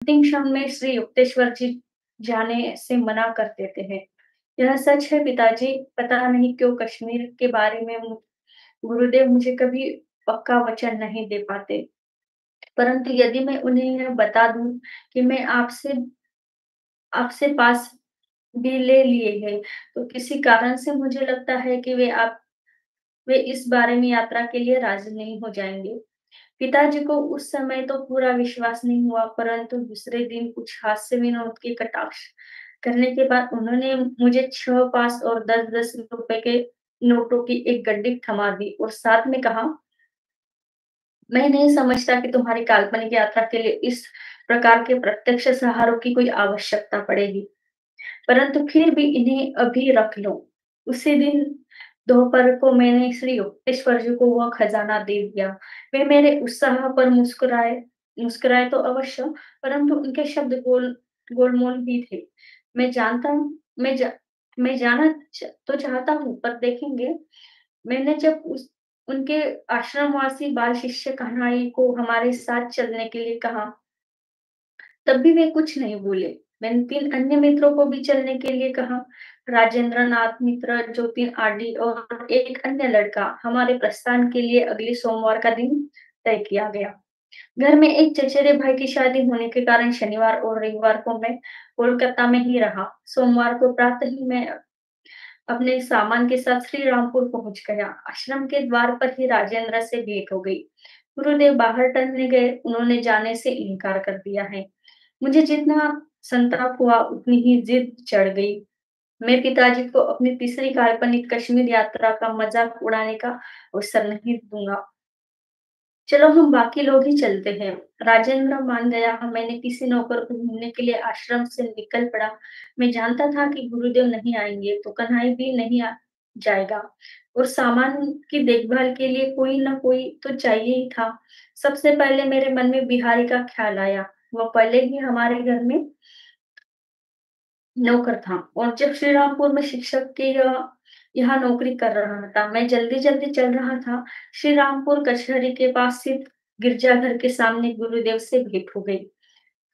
अंतिम क्षण में श्री युक्तेश्वर जी जाने से मना कर देते हैं। यह सच है पिताजी, पता नहीं क्यों कश्मीर के बारे में गुरुदेव मुझे कभी पक्का वचन नहीं दे पाते। परंतु यदि मैं उन्हें यह बता दूँ कि मैं आपसे आपसे पास भी ले लिए हैं, तो किसी कारण से मुझे लगता है कि वे इस बारे में यात्रा के लिए राज़ी नहीं हो जाएँगे। पिताजी को उस समय तो पूरा विश्वास नहीं हुआ, परंतु दूसरे दिन कुछ हास्य विनोद के कटाक्ष करने के बाद उन्होंने मुझे 6 पास और 10-10 रुपए के नोटों की एक गड्डी थमा दी और साथ में कहा, "मैं नहीं समझता कि तुम्हारी काल्पनिक यात्रा के लिए इस प्रकार के प्रत्यक्ष सहारों की कोई आवश्यकता पड़ेगी, परंतु फिर भी इन्हें अभी रख लो।" उसी दिन दोपहर को मैंने श्री युक्तेश्वर जी को वह खजाना दे दिया। वे मेरे उत्साह पर मुस्कुराए मुस्कुराए तो अवश्य, परंतु उनके शब्द गोलमोल भी थे। मैं जानता हूँ मैं जा मैं जाना तो चाहता हूँ, पर देखेंगे। मैंने जब उस उनके आश्रमवासी बाल शिष्य कन्हैया को हमारे साथ चलने के लिए कहा, तब भी वे कुछ नहीं बोले। मैंने 3 अन्य मित्रों को भी चलने के लिए कहा। राजेंद्र नाथ मित्र, जतिन आडी और एक अन्य लड़का। हमारे प्रस्थान के लिए अगले सोमवार का दिन तय किया गया। घर में एक चचेरे भाई की शादी होने के कारण शनिवार और रविवार को मैं कोलकाता में ही रहा। सोमवार को प्रातः ही मैं अपने सामान के साथ श्री रामपुर पहुंच गया। आश्रम के द्वार पर ही राजेंद्र से भेंट हो गई। गुरुदेव बाहर टहलने गए, उन्होंने जाने से इनकार कर दिया है। मुझे जितना संताप हुआ उतनी ही जिद चढ़ गई। मैं पिताजी को अपनी तीसरी काल्पनिक कश्मीर यात्रा का मजाक उड़ाने का अवसर नहीं दूंगा। चलो हम बाकी लोग ही चलते हैं। राजेंद्र मान गया। मैंने किसी नौकर को ढूंढने के लिए आश्रम से निकल पड़ा। मैं जानता था कि गुरुदेव नहीं आएंगे तो कन्हई भी नहीं जाएगा और सामान की देखभाल के लिए कोई ना कोई तो चाहिए ही था। सबसे पहले मेरे मन में बिहारी का ख्याल आया। वह पहले ही हमारे घर में नौकर था और जब श्रीरामपुर में शिक्षक के यहाँ नौकरी कर रहा था। मैं जल्दी-जल्दी चल रहा था। श्रीरामपुर कचहरी के पास स्थित गिरजाघर के सामने गुरुदेव से भेंट हो गई।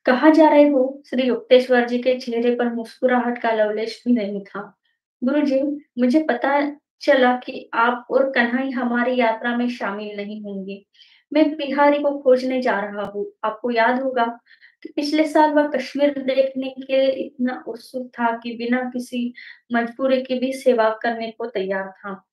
"कहाँ जा रहे हो?" श्री युक्तेश्वर जी के चेहरे पर मुस्कुराहट का लवलेश भी नहीं था। "गुरुजी, मुझे पता चला कि आप और कन्हई हमारी यात्रा में शामिल नहीं होंगे। मैं बिहारी को खोजने जा रहा हूँ। आपको याद होगा कि पिछले साल वह कश्मीर देखने के लिए इतना उत्सुक था कि बिना किसी मजबूरी के भी सेवा करने को तैयार था।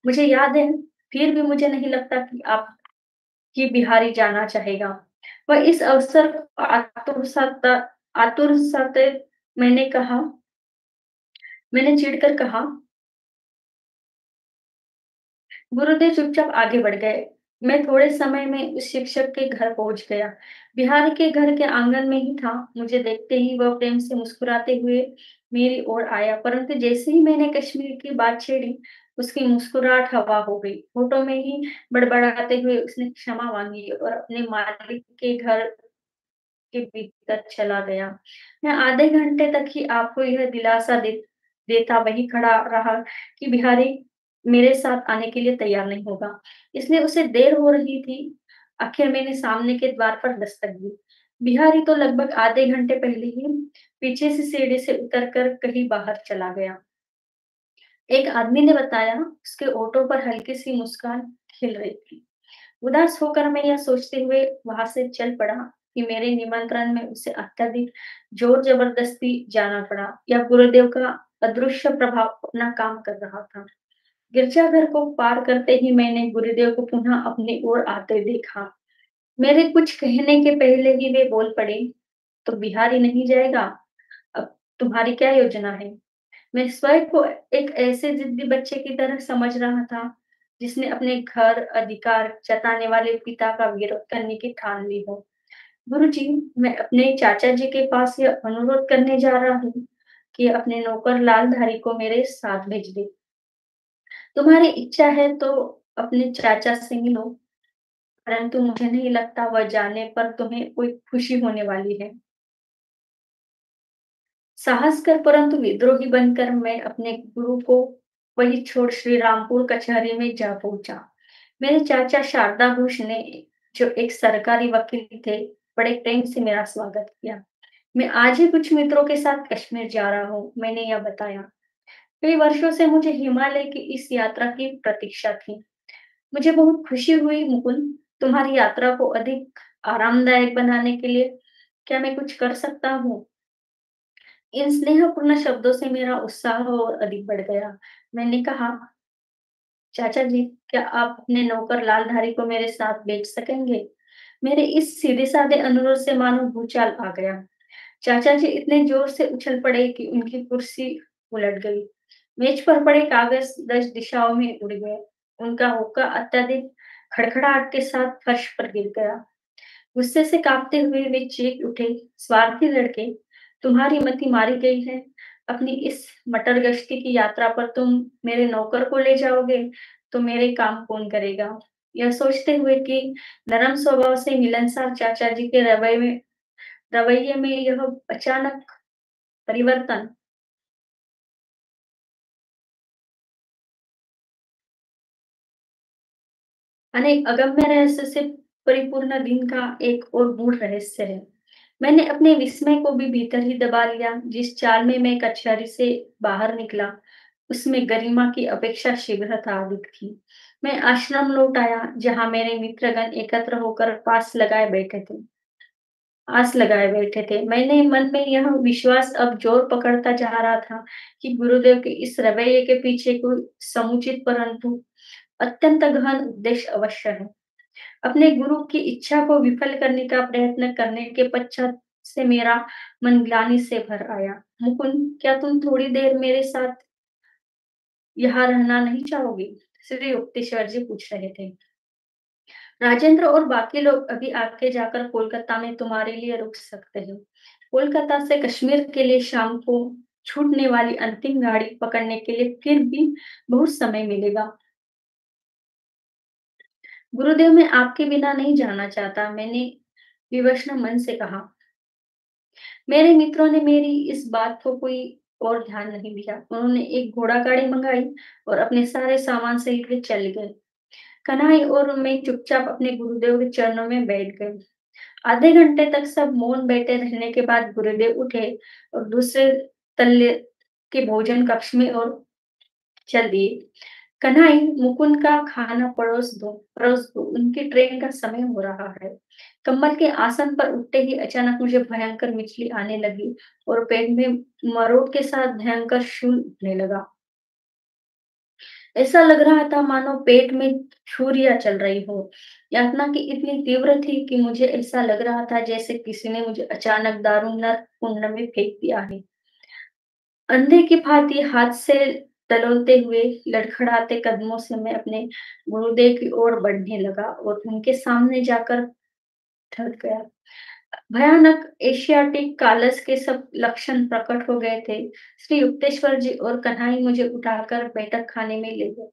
मुझे याद है, फिर भी मुझे नहीं लगता कि आपकी बिहारी जाना चाहेगा। वह इस अवसर को आतुर से मैंने कहा मैंने चिढ़कर कहा, गुरुदेव चुपचाप आगे बढ़ गए। मैं थोड़े समय में उस शिक्षक के घर पहुंच गया। बिहारी के घर के आंगन में ही था। मुझे देखते ही वह प्रेम से मुस्कुराते हुए मेरी ओर आया, परंतु जैसे ही मैंने कश्मीर की बात छेड़ी, उसकी मुस्कुराहट हवा हो गई। होठों में ही बड़बड़ाते हुए उसने क्षमा मांगी और अपने मालिक के घर के भीतर चला गया। मैं आधे घंटे तक ही आपको यह दिलासा देता वहीं खड़ा रहा कि बिहारी मेरे साथ आने के लिए तैयार नहीं होगा। इसलिए उसे देर हो रही थी। आखिर मैंने सामने के द्वार पर दस्तक दी। बिहारी तो लगभग आधे घंटे पहले ही पीछे से सीढ़ी से उतरकर कहीं बाहर चला गया। एक आदमी ने बताया, उसके ओठों पर हल्की-सी मुस्कान खिल रही थी। उदास होकर मैं यह सोचते हुए वहां से चल पड़ा कि मेरे निमंत्रण में उसे अत्यधिक जोर जबरदस्ती जाना पड़ा या गुरुदेव का अदृश्य प्रभाव अपना काम कर रहा था। गिरजाघर को पार करते ही मैंने गुरुदेव को पुनः अपनी ओर आते देखा। मेरे कुछ कहने के पहले ही वे बोल पड़े, तो बिहारी नहीं जाएगा? अब तुम्हारी क्या योजना है? मैं स्वयं को एक ऐसे जिद्दी बच्चे की तरह समझ रहा था, जिसने अपने घर अधिकार जताने वाले पिता का विरोध करने की ठान ली हो। गुरुजी, मैं अपने चाचा जी के पास यह अनुरोध करने जा रहा हूँ कि अपने नौकर लालधारी को मेरे साथ भेज दे। तुम्हारी इच्छा है तो अपने चाचा से मिलो, परंतु मुझे नहीं लगता वह जाने पर तुम्हें कोई खुशी होने वाली है। साहस कर परंतु विद्रोही बनकर मैं अपने गुरु को वही छोड़ श्री रामपुर कचहरी में जा पहुंचा। मेरे चाचा शारदा घोष ने, जो एक सरकारी वकील थे, बड़े प्रेम से मेरा स्वागत किया। मैं आज ही कुछ मित्रों के साथ कश्मीर जा रहा हूँ, मैंने यह बताया। कई वर्षों से मुझे हिमालय की इस यात्रा की प्रतीक्षा थी। मुझे बहुत खुशी हुई मुकुंद, तुम्हारी यात्रा को अधिक आरामदायक बनाने के लिए क्या मैं कुछ कर सकता हूँ? इन स्नेहपूर्ण शब्दों से मेरा उत्साह और अधिक बढ़ गया। मैंने कहा, चाचा जी, क्या आप अपने नौकर लालधारी को मेरे साथ भेज सकेंगे? मेरे इस सीधे-साधे अनुरोध से मानो भूचाल आ गया। चाचा जी इतने जोर से उछल पड़े कि उनकी कुर्सी उलट गई। मेज पर पड़े कागज 10 दिशाओं में उड़ गए। उनका हुक्का अत्यधिक खड़खड़ाहट के साथ फर्श पर गिर गया। गुस्से से कांपते हुए वे चीख उठे, स्वार्थी लड़के, तुम्हारी मति मारी गई है। अपनी इस मटर गश्ती की यात्रा पर तुम मेरे नौकर को ले जाओगे, तो मेरे काम कौन करेगा? यह सोचते हुए कि नरम स्वभाव से मिलनसार चाचा जी के रवैये में यह अचानक परिवर्तन अनेक अगम्य रहस्य से परिपूर्ण दिन का एक और गूढ़ रहस्य है। मैंने अपने विस्मय को भी भीतर ही दबा लिया। जिस चाल में मैं कचहरी से बाहर निकला, उसमें गरिमा की अपेक्षा शीघ्रता अधिक थी। मैं आश्रम लौट आया, जहाँ मेरे मित्रगण एकत्र होकर आस लगाए बैठे थे। मैंने मन में यह विश्वास अब जोर पकड़ता जा रहा था कि गुरुदेव के इस रवैये के पीछे कोई समुचित परंतु अत्यंत गहन उद्देश्य अवश्य है। अपने गुरु की इच्छा को विफल करने का प्रयत्न करने के पश्चात से मेरा मन ग्लानि से भर आया। मुकुंद, क्या तुम थोड़ी देर मेरे साथ यहाँ रहना नहीं चाहोगे? श्री युक्तेश्वर जी पूछ रहे थे। राजेंद्र और बाकी लोग अभी आगे जाकर कोलकाता में तुम्हारे लिए रुक सकते हैं। कोलकाता से कश्मीर के लिए शाम को छूटने वाली अंतिम गाड़ी पकड़ने के लिए फिर भी बहुत समय मिलेगा। गुरुदेव, मैं आपके बिना नहीं जाना चाहता, मैंने विवश मन से कहा। मेरे मित्रों ने मेरी इस बात को कोई और ध्यान नहीं दिया। उन्होंने एक घोड़ा गाड़ी मंगाई और अपने सारे सामान सहित वे चल गए। कन्हैया और मैं चुपचाप अपने गुरुदेव के चरणों में बैठ गए। आधे घंटे तक सब मौन बैठे रहने के बाद गुरुदेव उठे और दूसरे तल्ले के भोजन कक्ष में और चल दिए। कन्हई, मुकुंद का खाना परोस दो, उनकी ट्रेन का समय हो रहा है। कम्बल के आसन पर उठते ही अचानक मुझे भयंकर मिचली आने लगी और पेट में मरोड़ के साथ भयंकर शूल उठने लगा। ऐसा लग रहा था मानो पेट में छुरियां चल रही हो। यातना की इतनी तीव्र थी कि मुझे ऐसा लग रहा था जैसे किसी ने मुझे अचानक दारुण नरक कुंड में फेंक दिया है। अंधे की भांति हाथ से टटोलते हुए लड़खड़ाते कदमों से मैं अपने गुरुदेव की ओर बढ़ने लगा और उनके सामने जाकर ठहर गया। भयानक एशियाटिक कालस के सब लक्षण प्रकट हो गए थे। श्री युक्तेश्वर जी और कन्हई मुझे उठाकर बैठक खाने में ले गए।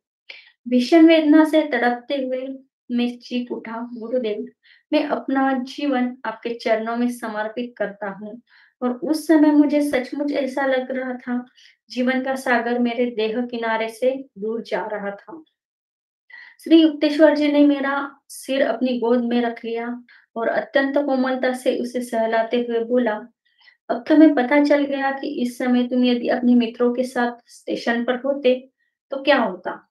भीषण वेदना से तड़पते हुए मैं चीख उठा, गुरुदेव, मैं अपना जीवन आपके चरणों में समर्पित करता हूँ। और उस समय मुझे सचमुच ऐसा लग रहा था, जीवन का सागर मेरे देह किनारे से दूर जा रहा था। श्री युक्तेश्वर जी ने मेरा सिर अपनी गोद में रख लिया और अत्यंत कोमलता से उसे सहलाते हुए बोला, अब तुम्हें पता चल गया कि इस समय तुम यदि अपने मित्रों के साथ स्टेशन पर होते, तो क्या होता।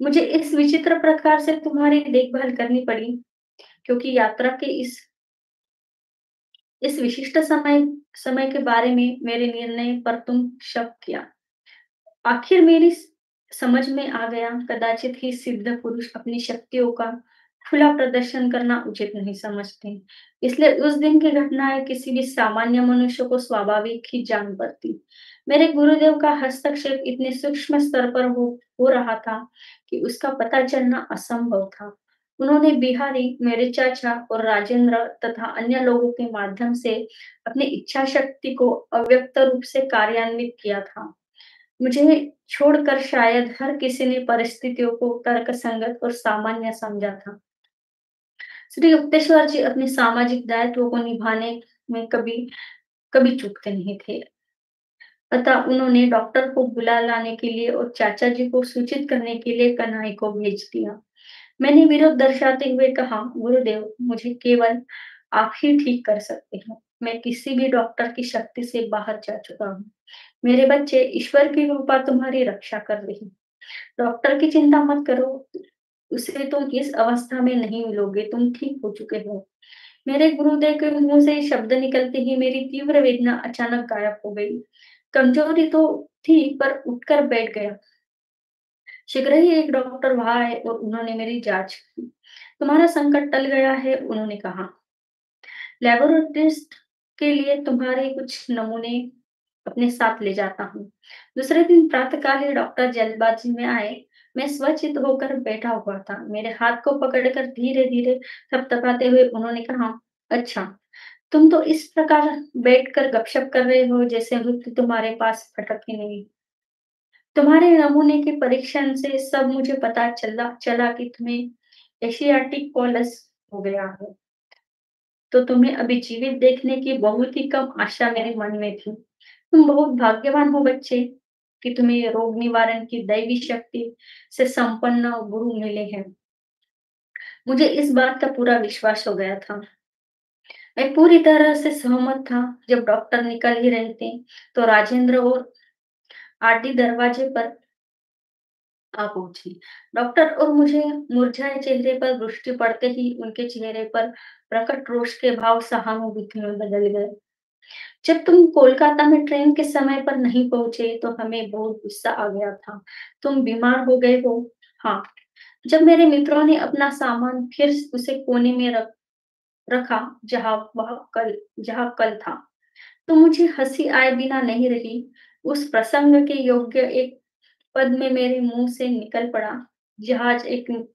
मुझे इस विचित्र प्रकार से तुम्हारी देखभाल करनी पड़ी, क्योंकि यात्रा के इस विशिष्ट समय समय के बारे में मेरे निर्णय पर तुम शक किया। आखिर मेरी समझ में आ गया, कदाचित ही सिद्ध पुरुष अपनी शक्तियों का खुला प्रदर्शन करना उचित नहीं समझते। इसलिए उस दिन की घटनाएं किसी भी सामान्य मनुष्य को स्वाभाविक ही जान पड़ती। मेरे गुरुदेव का हस्तक्षेप इतने सूक्ष्म स्तर पर हो रहा था कि उसका पता चलना असंभव था। उन्होंने बिहारी, मेरे चाचा और राजेंद्र तथा अन्य लोगों के माध्यम से अपनी इच्छा शक्ति को अव्यक्त रूप से कार्यान्वित किया था। मुझे छोड़कर शायद हर किसी ने परिस्थितियों को तर्कसंगत और सामान्य समझा था। श्री युक्तेश्वर जी अपने सामाजिक दायित्वों को निभाने में कभी कभी चूकते नहीं थे। अतः उन्होंने डॉक्टर को बुला लाने के लिए और चाचा जी को सूचित करने के लिए कन्हई को भेज दिया। मैंने विरोध दर्शाते हुए कहा, गुरुदेव, मुझे केवल आप ही ठीक कर सकते हैं। मैं किसी भी डॉक्टर की शक्ति से बाहर जा चुका हूँ। मेरे बच्चे, ईश्वर की कृपा तुम्हारी रक्षा कर रही। डॉक्टर की चिंता मत करो, उसे तुम इस अवस्था में नहीं मिलोगे, तुम ठीक हो चुके हो। मेरे गुरुदेव के मुँह से ये शब्द निकलते ही मेरी तीव्र वेदना अचानक गायब हो गई। कमजोरी तो थी पर उठकर बैठ गया। शीघ्र ही एक डॉक्टर वहाँ आए और उन्होंने मेरी जाँच की। तुम्हारा संकट टल गया है, उन्होंने कहा। लैबोरेटरिस्ट के लिए तुम्हारे कुछ नमूने अपने साथ ले जाता हूँ। दूसरे दिन प्रातःकाल ही डॉक्टर जल्दबाजी में आए। मैं स्वचित होकर बैठा हुआ था। मेरे हाथ को पकड़कर धीरे-धीरे थपथपाते हुए उन्होंने कहा, अच्छा, तुम तो इस प्रकार बैठकर गपशप कर रहे हो जैसे मृत्यु तुम्हारे पास फटक ही नहीं। तुम्हारे नमूने के परीक्षण से सब मुझे पता चला चला कि तुम्हें एशियाटिक कोलस हो गया है। तो तुम्हें अभी जीवित देखने की बहुत ही कम आशा मेरे मन में थी। तुम बहुत भाग्यवान हो बच्चे कि तुम्हें रोग निवारण की दैवी शक्ति से संपन्न गुरु मिले हैं। मुझे इस बात का पूरा विश्वास हो गया था। मैं पूरी तरह से सहमत था। जब डॉक्टर निकल ही रहे थे, तो राजेंद्र और आरती दरवाजे पर आ पहुंची। डॉक्टर और मुझे मुरझाए चेहरे पर दृष्टि पड़ते ही उनके चेहरे पर प्रकट रोष के भाव सहानुभूति में बदल गए। जब तुम कोलकाता में ट्रेन के समय पर नहीं पहुंचे तो हमें बहुत गुस्सा आ गया था। तुम बीमार हो गए हो। हाँ, जब मेरे मित्रों ने अपना सामान फिर उसे कोने में रखा जहाँ कल था, तो मुझे हंसी आए बिना नहीं रही। उस प्रसंग के योग्य एक पद में मेरे मुंह से निकल पड़ा। जहाज एक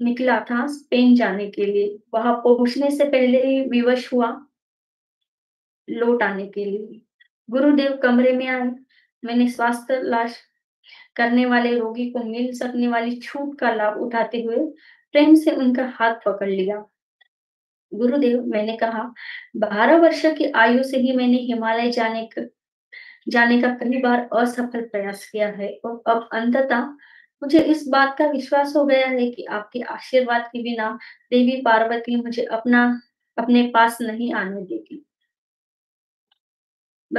निकला था स्पेन जाने के लिए। वहां पहुंचने से पहले ही विवश हुआ लौट आने के लिए। गुरुदेव कमरे में आए। मैंने स्वास्थ्य लाश करने वाले रोगी को मिल सकने वाली छूट का लाभ उठाते हुए प्रेम से उनका हाथ पकड़ लिया। गुरुदेव, मैंने कहा, 12 वर्ष की आयु से ही मैंने हिमालय जाने का कई बार असफल प्रयास किया है और अब अंततः मुझे इस बात का विश्वास हो गया है कि आपके आशीर्वाद के बिना देवी पार्वती मुझे अपने पास नहीं आने देगी।